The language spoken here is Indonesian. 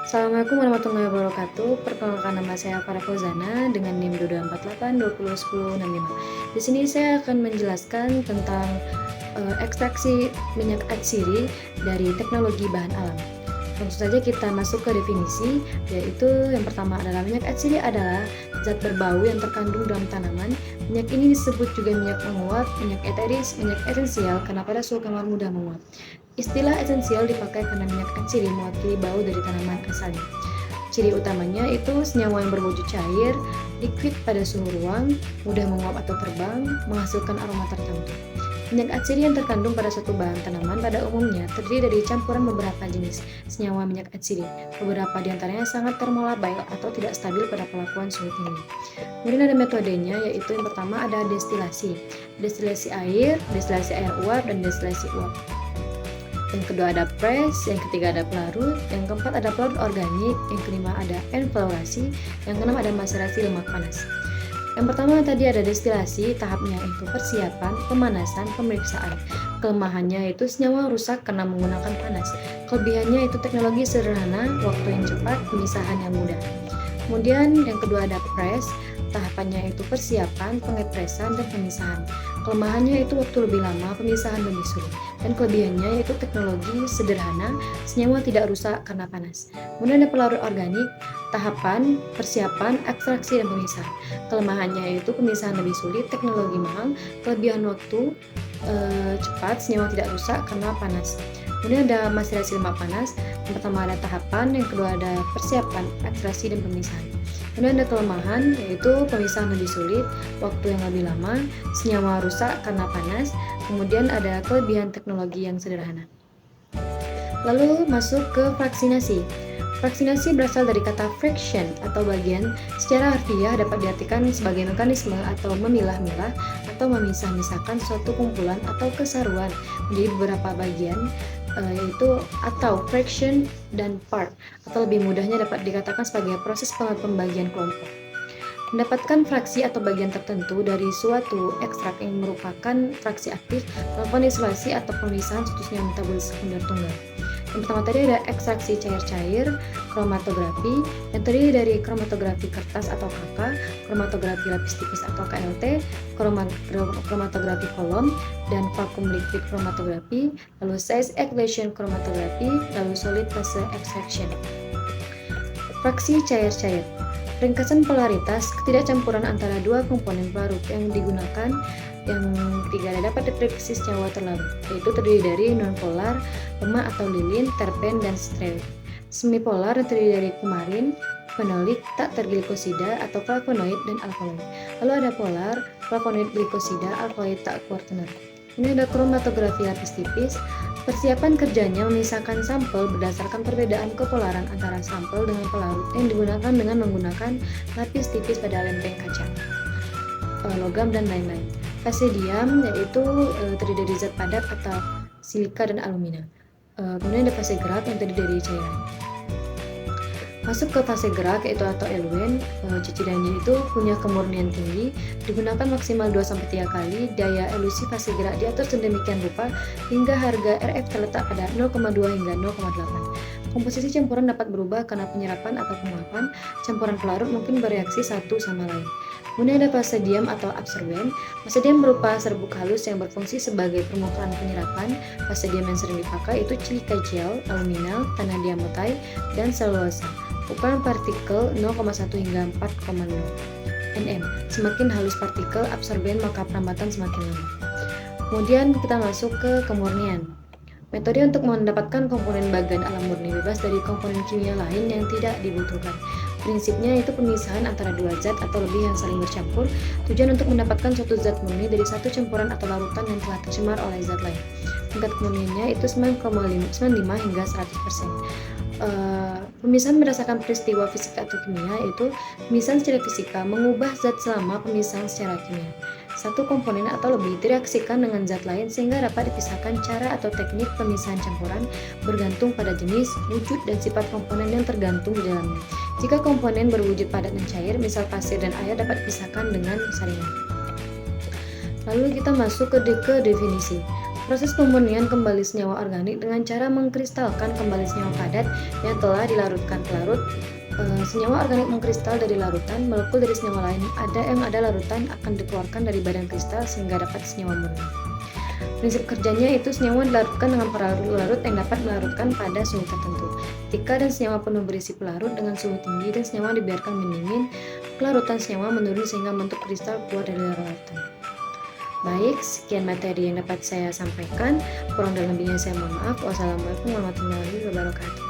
Assalamualaikum warahmatullahi wabarakatuh. Perkenalkan, nama saya Farah Fauzana dengan NIM 2248201065. Di sini saya akan menjelaskan tentang ekstraksi minyak atsiri dari teknologi bahan alam. Langsung saja kita masuk ke definisi, yaitu yang pertama adalah minyak atsiri adalah zat berbau yang terkandung dalam tanaman. Minyak ini disebut juga minyak menguap, minyak eteris, minyak esensial karena pada suhu kamar mudah menguap. Istilah esensial dipakai karena minyak atsiri mewakili bau dari tanaman asalnya. Ciri utamanya itu senyawa yang berwujud cair, liquid pada suhu ruang, mudah menguap atau terbang, menghasilkan aroma tertentu. Minyak atsiri yang terkandung pada suatu bahan tanaman pada umumnya terdiri dari campuran beberapa jenis senyawa minyak atsiri. Beberapa di antaranya sangat termolabil atau tidak stabil pada pelakuan suhu tinggi. Kemudian ada metodenya, yaitu yang pertama ada destilasi. Destilasi air uap, dan destilasi uap. Yang kedua ada press, yang ketiga ada pelarut, yang keempat ada pelarut organik, yang kelima ada enfloresasi, yang keenam ada maserasi lemak panas. Yang pertama tadi ada destilasi, tahapnya itu persiapan, pemanasan, pemeriksaan. Kelemahannya itu senyawa rusak karena menggunakan panas. Kelebihannya itu teknologi sederhana, waktu yang cepat, pemisahan yang mudah. Kemudian yang kedua ada press, tahapannya itu persiapan, pengepresan, dan pemisahan. Kelemahannya itu waktu lebih lama, pemisahan lebih sulit. Dan kelebihannya yaitu teknologi sederhana, senyawa tidak rusak karena panas. Kemudian ada pelarut organik, tahapan, persiapan, ekstraksi, dan pemisahan. Kelemahannya yaitu pemisahan lebih sulit, teknologi mahal, kelebihan waktu cepat, senyawa tidak rusak karena panas. Kemudian ada maserasi lemak panas. Yang pertama ada tahapan, yang kedua ada persiapan, ekstraksi, dan pemisahan. Kemudian ada kelemahan, yaitu pemisahan lebih sulit, waktu yang lebih lama, senyawa rusak karena panas. Kemudian ada kelebihan teknologi yang sederhana. Lalu masuk ke vaksinasi. Vaksinasi berasal dari kata fraction atau bagian. Secara harfiah dapat diartikan sebagai mekanisme atau memilah-milah atau memisah-misahkan suatu kumpulan atau kesaruan menjadi beberapa bagian, yaitu atau fraction dan part, atau lebih mudahnya dapat dikatakan sebagai proses pembagian kelompok. Mendapatkan fraksi atau bagian tertentu dari suatu ekstrak yang merupakan fraksi aktif melakukan isolasi atau pemisahan statusnya metabolis sekunder tunggal. Yang pertama tadi ada ekstraksi cair-cair, kromatografi, yang terdiri dari kromatografi kertas atau KK, kromatografi lapis tipis atau KLT, kromatografi kolom, dan vacuum liquid kromatografi, lalu size elevation kromatografi, lalu solid phase extraction. Fraksi cair-cair. Ringkasan polaritas, ketidakcampuran antara dua komponen pelarut yang digunakan. Yang ketiga dapat diprediksi senyawa terlarut, yaitu terdiri dari nonpolar, lemak atau lilin, terpen, dan steroid. Semipolar yang terdiri dari kumarin, fenolik, tak terglikosida atau flavonoid, dan alkaloid. Lalu ada polar, flavonoid glikosida, alkaloid tak kuartener. Ini ada kromatografi lapis tipis. Persiapan kerjanya memisahkan sampel berdasarkan perbedaan kepolaran antara sampel dengan pelarut yang digunakan dengan menggunakan lapis tipis pada lempeng kaca, logam, dan lain-lain. Fase diam yaitu terdiri dari zat padat atau silika dan alumina. Kemudian ada fase gerak yang terdiri dari cairan. Masuk ke fase gerak yaitu atau eluen, cicilannya itu punya kemurnian tinggi, digunakan maksimal 2-3 kali, daya elusi fase gerak diatur sedemikian rupa hingga harga RF terletak pada 0,2 hingga 0,8. Komposisi campuran dapat berubah karena penyerapan atau penguapan. Campuran pelarut mungkin bereaksi satu sama lain. Kemudian ada fase diam atau absorben. Fase diam berupa serbuk halus yang berfungsi sebagai permukaan penyerapan. Fase diam yang sering dipakai itu silika gel, aluminal, tanah diamotai, dan selulosa. Ukuran partikel 0,1 hingga 4,0 nm. Semakin halus partikel absorben maka perambatan semakin lama. Kemudian kita masuk ke kemurnian. Metode untuk mendapatkan komponen bagan alam murni bebas dari komponen kimia lain yang tidak dibutuhkan. Prinsipnya itu pemisahan antara dua zat atau lebih yang saling bercampur, tujuan untuk mendapatkan suatu zat murni dari satu campuran atau larutan yang telah tercemar oleh zat lain. Tingkat kemurniannya itu 95 hingga 100%. Pemisahan berdasarkan peristiwa fisika atau kimia, yaitu pemisahan secara fisika mengubah zat selama pemisahan secara kimia. Satu komponen atau lebih direaksikan dengan zat lain sehingga dapat dipisahkan. Cara atau teknik pemisahan campuran bergantung pada jenis, wujud, dan sifat komponen yang tergantung di dalamnya. Jika komponen berwujud padat dan cair, misal pasir dan air, dapat dipisahkan dengan saringan. Lalu kita masuk ke definisi. Proses pemurnian kembali senyawa organik dengan cara mengkristalkan kembali senyawa padat yang telah dilarutkan pelarut. Senyawa organik mengkristal dari larutan, molekul dari senyawa lain yang ada larutan akan dikeluarkan dari badan kristal sehingga dapat senyawa murni. Prinsip kerjanya itu senyawa dilarutkan dengan pelarut yang dapat melarutkan pada suhu tertentu. Ketika dan senyawa penuh berisi pelarut dengan suhu tinggi dan senyawa dibiarkan mendingin, kelarutan senyawa menurun sehingga bentuk kristal keluar dari larutan. Baik, sekian materi yang dapat saya sampaikan. Kurang dan lebihnya saya mohon maaf. Wassalamualaikum warahmatullahi wabarakatuh.